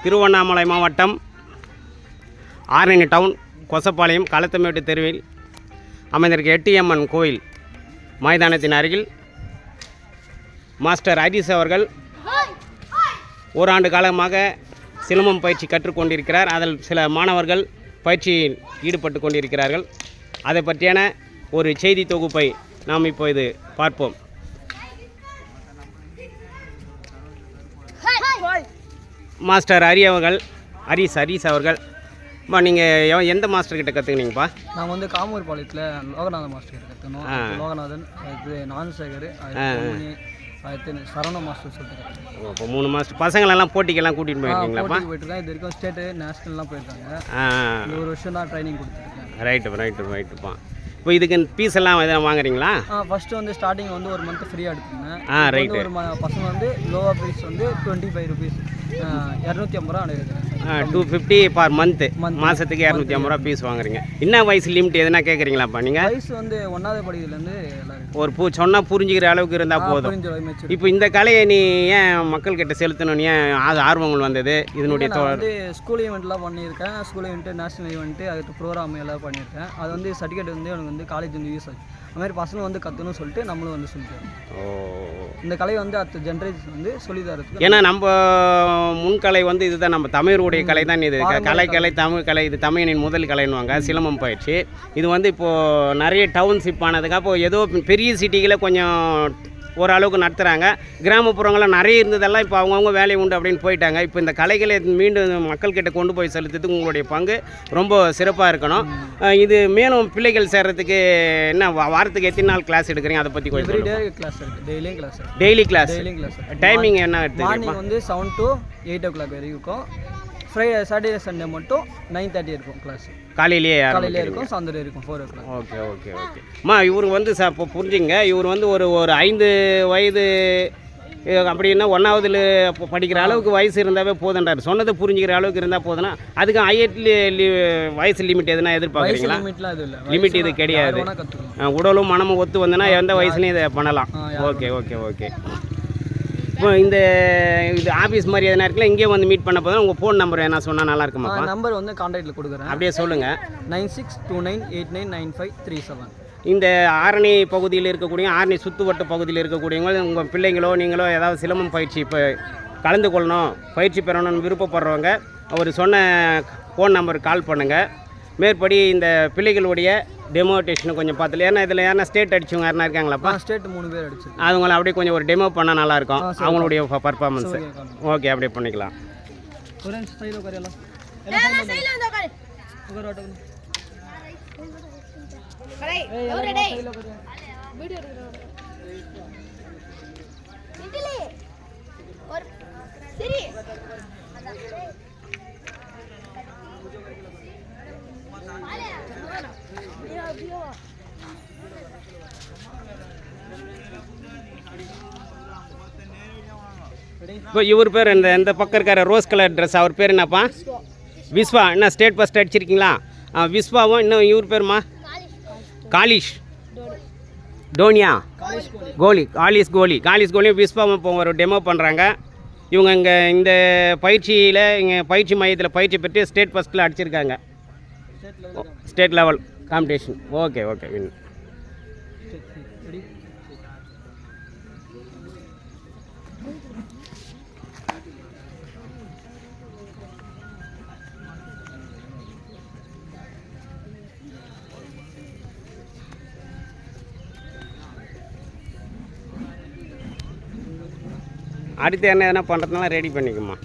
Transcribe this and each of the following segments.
திருவண்ணாமலை மாவட்டம் ஆரணி டவுன் கொசப்பாளையம் களத்தமேட்டு தெருவில் அமைந்திருக்க எட்டியம்மன் கோயில் மைதானத்தின் அருகில் மாஸ்டர் ஹரிஸ் அவர்கள் ஓராண்டு காலமாக சிலம்பம் பயிற்சி கற்றுக்கொண்டிருக்கிறார். அதில் சில மாணவர்கள் பயிற்சியில் ஈடுபட்டு கொண்டிருக்கிறார்கள். அதை பற்றியான ஒரு செய்தி தொகுப்பை நாம் இப்போது பார்ப்போம். மாஸ்டர் ஹரிஸ் அவர்கள் நீங்கள் எந்த மாஸ்டர் கிட்ட கற்றுக்கினீங்கப்பா? நாங்கள் வந்து காமூர் பாளையத்தில் லோகநாதன் மாஸ்டர் கிட்ட கற்றுக்கணும். லோகநாதன், இது நான்சேகர், சரவண மாஸ்டர் சொல்லிட்டு. இப்போ 3 மாஸ்டர் பசங்களெல்லாம் போட்டிக்கெல்லாம் கூட்டிகிட்டு போயிருக்கீங்களாப்பா? போயிட்டுருக்கேன். இது வரைக்கும் ஸ்டேட்டு நேஷ்னல்லாம் போயிருக்காங்க. ஒரு வருஷம் தான் ட்ரைனிங் கொடுத்துருக்கேன். ரைட்டுப்பா. இப்போ இதுக்கு ஃபீஸ் எல்லாம் எதாவது வாங்குறீங்களா? ஃபஸ்ட்டு வந்து ஸ்டார்டிங் வந்து ஒரு மந்த் ஃப்ரீயாக எடுத்துருந்தேன். ரைட்டு. ஒரு பசங்க வந்து லோவா ப்ரைஸ் வந்து 25 ருபீஸ், 250 ரூபா எடுக்கிறேன். 250 பர் மந்த்து, மாதத்துக்கு 250 ரூபா ஃபீஸ் வாங்குறீங்க. என்ன வயசு லிமிட் எதுனா கேட்குறீங்களாப்பா நீங்கள்? வயசு வந்து 1வது படிக்கிறதுலேருந்து எல்லாரும் ஒரு சொன்னால் புரிஞ்சுக்கிற அளவுக்கு இருந்தால் போதும். இப்போ இந்த கலையை நீ ஏன் மக்கள்கிட்ட செலுத்தணும்னு ஏன் ஆர்வங்கள் வந்தது? இதனுடைய வந்து ஸ்கூல் ஈவெண்ட்லாம் பண்ணியிருக்கேன். ஸ்கூல் ஈவெண்ட்டு, நேஷனல் ஈவெண்ட்டு, அதுக்கு ப்ரோக்ராம் எல்லாம் பண்ணியிருக்கேன். அது வந்து சர்டிஃபிகேட் வந்து எனக்கு வந்து காலேஜ் வந்து யூஸ் ஆச்சு. அது மாதிரி பசங்க வந்து கற்றுணும் சொல்லிட்டு நம்மளும் வந்து சொல்லித்தரோம். இந்த கலையை வந்து அடுத்த ஜென்ரேஷன் வந்து சொல்லி தரதுக்கு. ஏன்னா நம்ம முன்கலை வந்து இதுதான், நம்ம தமிழருடைய கலை தான் இது. கலை தமிழ் கலை, இது தமிழனின் முதல் கலைன்னுவாங்க சிலம்பம் பயிற்சி. இது வந்து இப்போது நிறைய டவுன்ஷிப் ஆனதுக்கு அப்போ ஏதோ பெரிய சிட்டிகளை கொஞ்சம் ஓரளவுக்கு நடத்துகிறாங்க. கிராமப்புறங்களில் நிறைய இருந்ததெல்லாம் இப்போ அவங்கவுங்க வேலை உண்டு அப்படின்னு போயிட்டாங்க. இப்போ இந்த கலைகளை மீண்டும் மக்கள்கிட்ட கொண்டு போய் செலுத்துறதுக்கு உங்களுடைய பங்கு ரொம்ப சிறப்பாக இருக்கணும். இது மேலும் பிள்ளைகள் சேர்கிறதுக்கு என்ன வாரத்துக்கு எத்தனை நாள் கிளாஸ் எடுக்கிறீங்க? அதை பற்றி கொஞ்சம் கிளாஸ் இருக்குது. Daily class. டைமிங் என்ன எடுத்துக்கிறீங்க? மார்னிங் வந்து 7 to 8 o'clock வரைக்கும் இருக்கும். ஃப்ரைடே, சாட்டர்டே, சண்டே மட்டும் 9:30 இருக்கும் கிளாஸ். காலையிலே இருக்கும், சாயந்தரம் இருக்கும் 4 o'clock. ஓகே. அம்மா இவர் வந்து இப்போ புரிஞ்சுங்க, இவர் வந்து ஒரு 5 வயது அப்படின்னா 1வதுல படிக்கிற அளவுக்கு வயசு இருந்தாவே போதுன்றார். சொன்னதை புரிஞ்சுக்கிற அளவுக்கு இருந்தால் போதுன்னா அதுக்கு வயசு லிமிட் எதுனா எதிர்பார்க்குறீங்களா? லிமிட் இது கிடையாது. உடலும் மனமும் ஒத்து வந்தனா எந்த வயசுலையும் இதை பண்ணலாம். ஓகே. இப்போ இது ஆஃபீஸ் மாதிரி எதனா இருக்குல்ல, இங்கே வந்து மீட் பண்ண போதும் உங்கள் ஃபோன் நம்பர் என்ன சொன்னால் நல்லா இருக்குமா? நம்பர் வந்து கான்டாக்டில் கொடுக்குறேன். அப்படியே சொல்லுங்கள். 9629899537. இந்த ஆரணி பகுதியில் இருக்கக்கூடிய, ஆரணி சுற்றுவட்ட பகுதியில் இருக்கக்கூடியவங்க, உங்கள் பிள்ளைங்களோ நீங்களோ ஏதாவது சிலம்பம் பயிற்சி இப்போ கலந்து கொள்ளணும், பயிற்சி பெறணும்னு விருப்பப்படுறவங்க அவர் சொன்ன ஃபோன் நம்பருக்கு கால் பண்ணுங்கள். மேற்படி இந்த பிள்ளைகளுடைய டெமோட்டேஷனை கொஞ்சம் பார்த்துல, ஏன்னா இதில் யாரா ஸ்டேட் அடிச்சவங்க யாருனா இருக்காங்களாப்பா? ஸ்டேட் 3 பேர் அடிச்சு. அவங்கள அப்படியே கொஞ்சம் ஒரு டெமோ பண்ணால் நல்லாயிருக்கும், அவங்களுடைய பர்ஃபார்மன்ஸு. ஓகே, அப்படியே பண்ணிக்கலாம். இப்போ இவர் பேர் இந்த பக்கம் இருக்கார் ரோஸ் கலர் ட்ரெஸ், அவர் பேர் என்னப்பா? விஸ்வா. என்ன ஸ்டேட் ஃபஸ்ட் அடிச்சிருக்கீங்களா? விஸ்வாவும். இன்னும் இவர் பேருமா? காலிஷ் டோனியா கோலியும் விஸ்வாவும் இப்போ ஒரு டெமோ பண்ணுறாங்க. இவங்க இங்கே இந்த பயிற்சியில் பயிற்சி மையத்தில் பயிற்சி பெற்று ஸ்டேட் ஃபஸ்ட்டில் அடிச்சிருக்காங்க. State level competition. Okay win. அடுத்து என்ன எதனா பண்ணுறதுனால ரெடி பண்ணிக்குமா?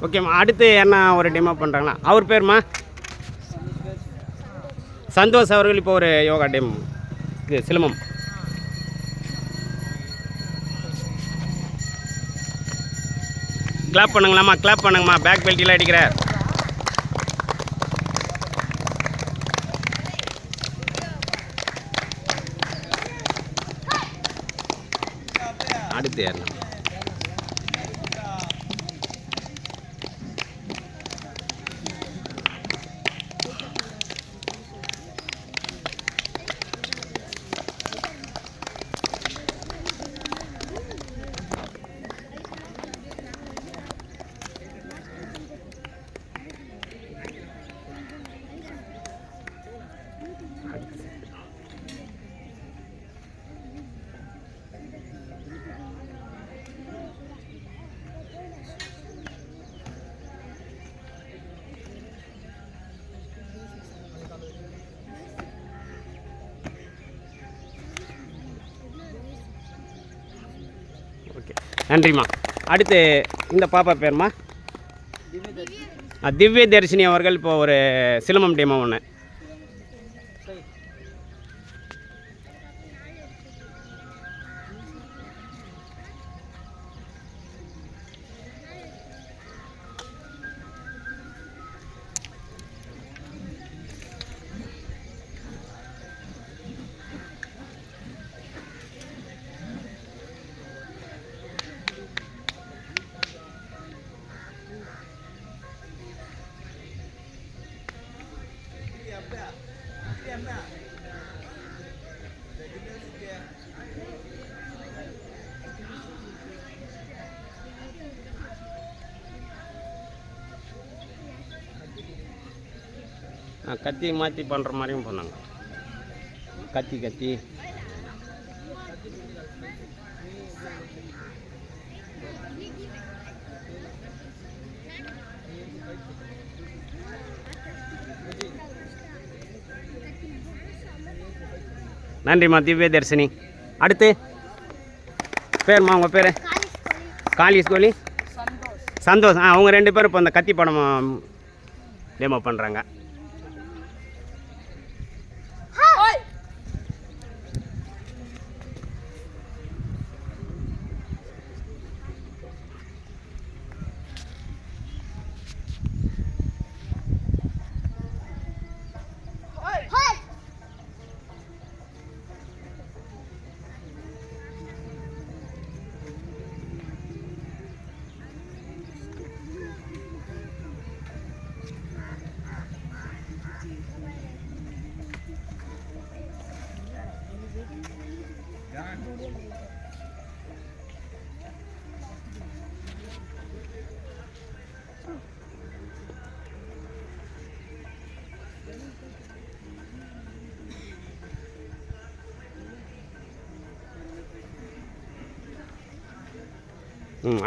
ஓகேம்மா. அடுத்து என்ன ஒரு டெமோ பண்ணுறாங்களா? அவர் பேர்மா சந்தோஷ் அவர்கள் இப்போ ஒரு யோகா டெமோ இது சிலம்பம் கிளாப் பண்ணுங்களாம்மா, கிளாப் பண்ணுங்கம்மா. பேக் பெல்ட்டிலாம் அடிக்கிற. அடுத்து யாருண்ணா? ஓகே, நன்றிம்மா. அடுத்து இந்த பாப்பா பேர்மா? திவ்ய தர்ஷினி அவர்கள் இப்போ ஒரு சிலம்பம் டீமா ஒன்று. கத்தி மாற்றி பண்ணுற மாதிரியும் பண்ணாங்க. கத்தி நன்றிம்மா திவ்ய தர்ஷினி. அடுத்து பேர்மா, உங்கள் பேர்? காலிஸ் கோலி சந்தோஷ். அவங்க 2 பேரும் இப்போ இந்த கத்தி படம் டெமோ பண்ணுறாங்க.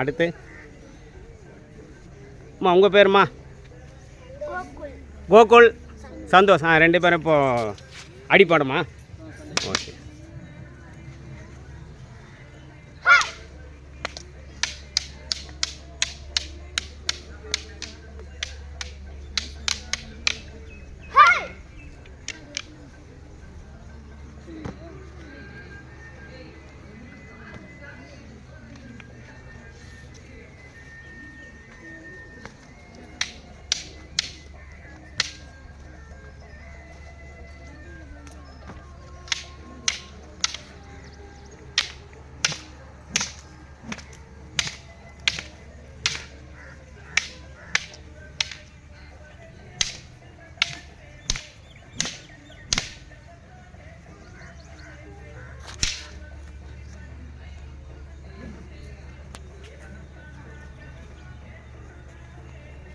அடுத்து அம்மா, உங்கள் பேருமா? கோகுல் சந்தோஷ். 2 பேரும் இப்போ அடிப்பாடுமா? ஓகே.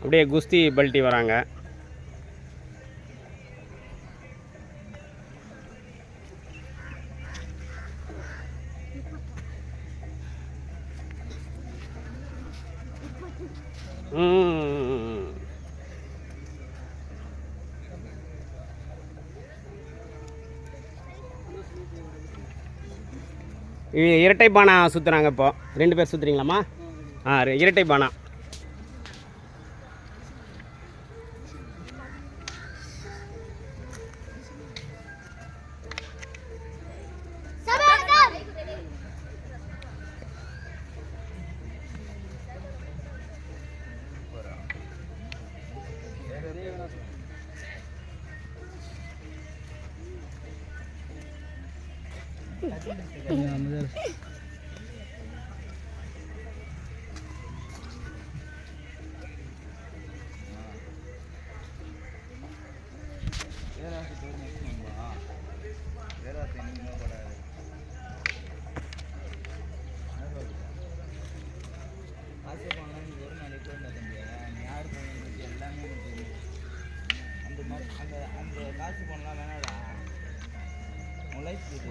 அப்படியே குஸ்தி பல்ட்டி வராங்க. இரட்டை பானா சுற்றுறாங்க. இப்போ 2 பேர் சுற்றுறீங்களாம்மா? இரட்டை பானா.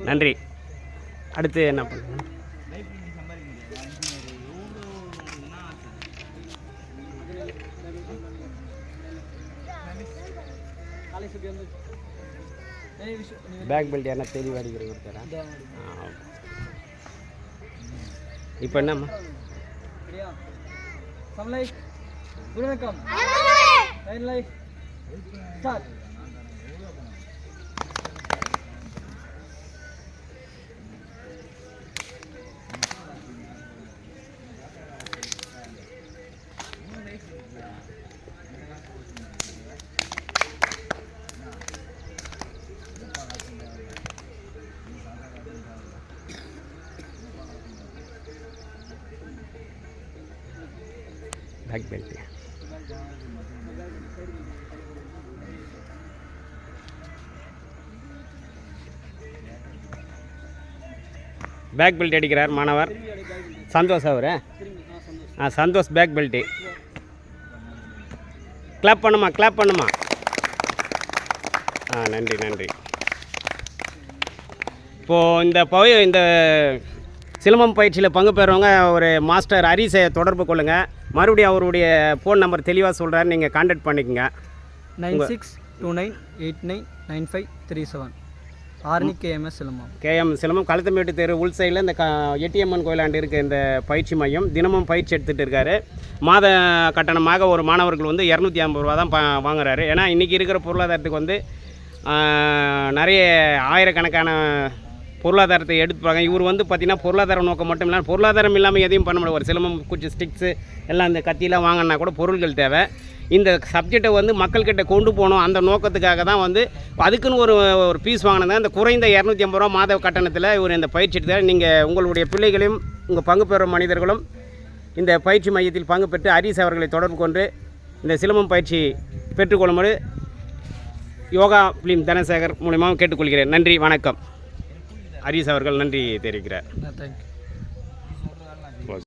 நன்றி. அடுத்து என்ன பண்ணுங்க? பேக் பெல்ட் என்ன தெளிவாக அடிக்கிறீங்க ஒருத்தரா? இப்போ என்னம்மா? பேக் பெல்ட் பேக் பெல்ட் அடிக்கிறார் மாணவர் சந்தோஷ். அவர் சந்தோஷ் பேக் பெல்ட்டு. கிளாப் பண்ணுமா, கிளாப் பண்ணுமா. நன்றி நன்றி. இப்போது இந்த சிலம்பம் பயிற்சியில் பங்கு பெறவங்க ஒரு மாஸ்டர் ஹரிஸை தொடர்பு கொள்ளுங்கள். மறுபடியும் அவருடைய ஃபோன் நம்பர் தெளிவாக சொல்கிறாரு, நீங்கள் கான்டாக்ட் பண்ணிக்கோங்க. 9629899537. ஆர்னி கேஎம்எஸ் சிலம்பம். சிலம்பம் கழுத்தமேட்டு தெரு உள் சைடில் இந்த எட்டியம்மன் கோயிலாண்டு இருக்க இந்த பயிற்சி மையம் தினமும் பயிற்சி எடுத்துகிட்டு இருக்காரு. மாத கட்டணமாக ஒரு மாணவர்கள் வந்து 250 ரூபா தான் வாங்குறாரு. ஏன்னா இன்றைக்கி இருக்கிற பொருளாதாரத்துக்கு வந்து நிறைய ஆயிரக்கணக்கான பொருளாதாரத்தை எடுத்துப்பாங்க. இவர் வந்து பார்த்திங்கன்னா பொருளாதார நோக்கம் மட்டும் இல்லாமல் பொருளாதாரம் இல்லாமல் எதையும் பண்ண முடியாது. ஒரு சிலம்பம் குச்சி ஸ்டிக்ஸு எல்லாம் இந்த கத்தியெல்லாம் வாங்கினா கூட பொருள்கள் தேவை. இந்த சப்ஜெக்டை வந்து மக்கள்கிட்ட கொண்டு போகணும், அந்த நோக்கத்துக்காக தான் வந்து அதுக்குன்னு ஒரு பீஸ் வாங்கினது. அந்த குறைந்த 250 ரூபா மாத கட்டணத்தில் இவர் இந்த பயிற்சி எடுத்தார். நீங்கள் உங்களுடைய பிள்ளைகளையும் உங்கள் பங்கு பெறும் மனிதர்களும் இந்த பயிற்சி மையத்தில் பங்கு பெற்று ஹரிஸ் அவர்களை தொடர்பு கொண்டு இந்த சிலம்பம் பயிற்சி பெற்றுக்கொள்ளுமாறு யோகா ஃபிலிம் தனசேகர் மூலியமாக கேட்டுக்கொள்கிறேன். நன்றி, வணக்கம். ஹரிஸ் அவர்கள் நன்றி தெரிவிக்கிறார். தேங்க்யூ. ஓகே.